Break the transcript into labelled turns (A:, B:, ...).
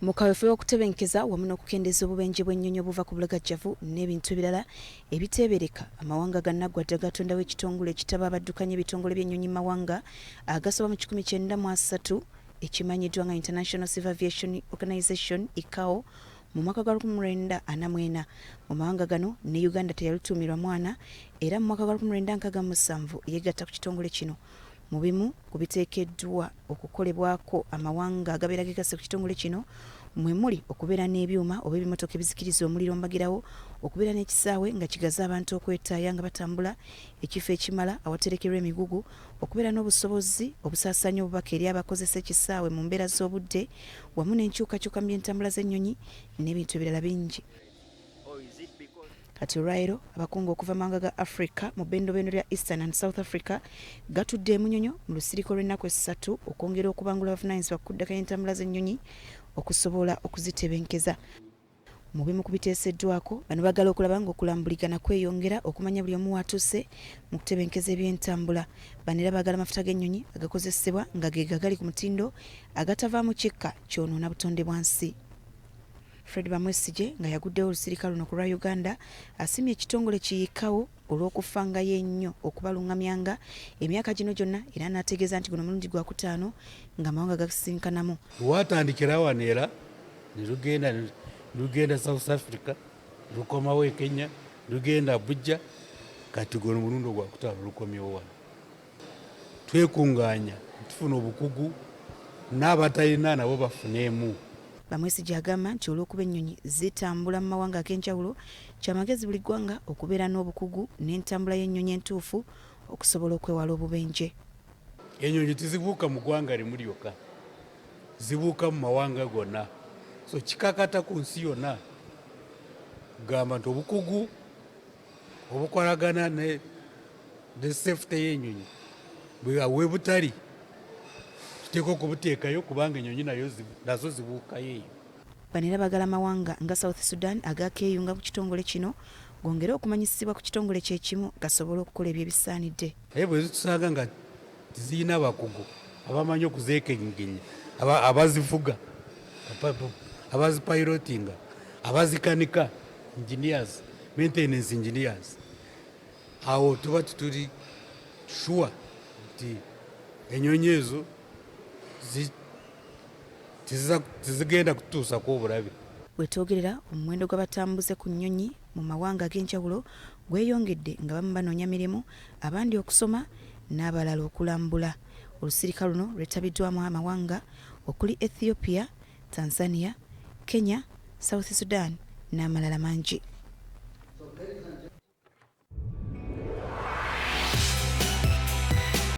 A: Mu kaweefube w'okutebenkeza wamu n'okukendeeza obubenje bw'ennyonyi obuva ku bulagajjavu n'ebintu ebirala ebiteebereka, amawanga gannaggwadde gatondawo ekitongole ekitaba abaddukanya ebitongole by'ennyonyi mu mawanga agasoba mu 1903 ekimanyiddwa nga International Civil Aviation Organization ICAO mu mwaka gwa 1944. Mu mawanga gano ne Uganda teyalutuumirwa mwana era mu mwaka gwa 1967 yeegatta ku kitongole kino. Mu bimu ku biteekeddwa okukolebwako amawanga agabeera gegasse ku kitongole kino mwe muli okubeera n'ebyuma oba ebimotoka ebizikiriza omuliro mbagirawo, okubeera n'ekisaawe nga kigaza abantu okwetaaya nga batambula, ekifo ekimala awaterekerwa emigugu, okubeera n'obusobozi obusaasaanya obubaka eri abakozesa ekisaawe mu mbeera z'obudde, wamu n'enkyukakyuka mu by'entambula z'ennyonyi n'ebintu ebirala bingi. Kati olwaleero abakungu okuva mu mawanga ga Africa mu bbendobendo lya Eastern and South Africa gatudde emunyonyo mu lusiriko lw'ennaku 3 okwongera okubangula abavunaanyizibwa ku kuddakanya entambula z'ennyonyi okusobola okuzitebenkeza. Mu bimu ku biteeseddwako bano bagala okulaba ng'okulambuligana kweyongera okumanya buli omu watuuse mu kutebenkeza eby'entambula. Bano era baagala amafuta g'ennyonyi agakozesebwa nga ge gagali ku mutindo agatavaamu kikka kyonoona butonde bwa nsi. Fred Bamwesige nga yaguddewo olusirika luno ku lwa Uganda asimye ekitongole kiyikawo olw'okufangayo ennyo okubalungamyanga emyaka gino gyonna era n'ategeeza nti guno mulundi gwa 5 nga amawanga gasinkanamu.
B: Lwatandikira wano era ne lugenda South Africa, lukomawo e Kenya, lugenda Abuja, kati guno mulundi gwa 5 lukomyewo wano. Twekunganya tufuna obukugu n'abatalina nabo bafuneemu.
A: Bamwesige agamba nti olw'okuba ennyonyi zitambula mu mawanga ag'enjawulo, kyamagezi buli ggwanga okubeera n'obukugu n'entambula y'ennyonyi entuufu okusobola okwewala obubenje.
B: Ennyonyi tizibuuka mu ggwanga limu lyokka, zibuuka mu mawanga gonna, so kikakata ku nsi yonna. Gamba nti obukugu obukolagana ne safety y'ennyonyi bwe butali tuteeka okubuteekayo kubanga ennyonyi nazo zibuukayo eyo.
A: Bano era bagala amawanga nga South Sudan agakeeyunga ku kitongole kino gongere okumanyisibwa ku kitongole kyekimu gasobole okukola ebyebisaanidde.
B: Naye bwe zitusanga nga tizirina bakugu abamanyi okuzeekengenya, abazivuga, abazipilotinga, abazikanika, engineers, maintenance engineers, awo tuba tutuli sure nti ennyonyi ezo tizigenda kutuusako obulabe.
A: Wetwogerera omuwendo gw'abatambuze ku nnyonyi mu mawanga ag'enjawulo gweyongedde nga bamu banoonya mirimu, abandi okusoma n'abalala okulambula. Olusirika luno lwetabiddwamu amawanga okuli Ethiopia, Tanzania, Kenya, South Sudan n'amalala mangi.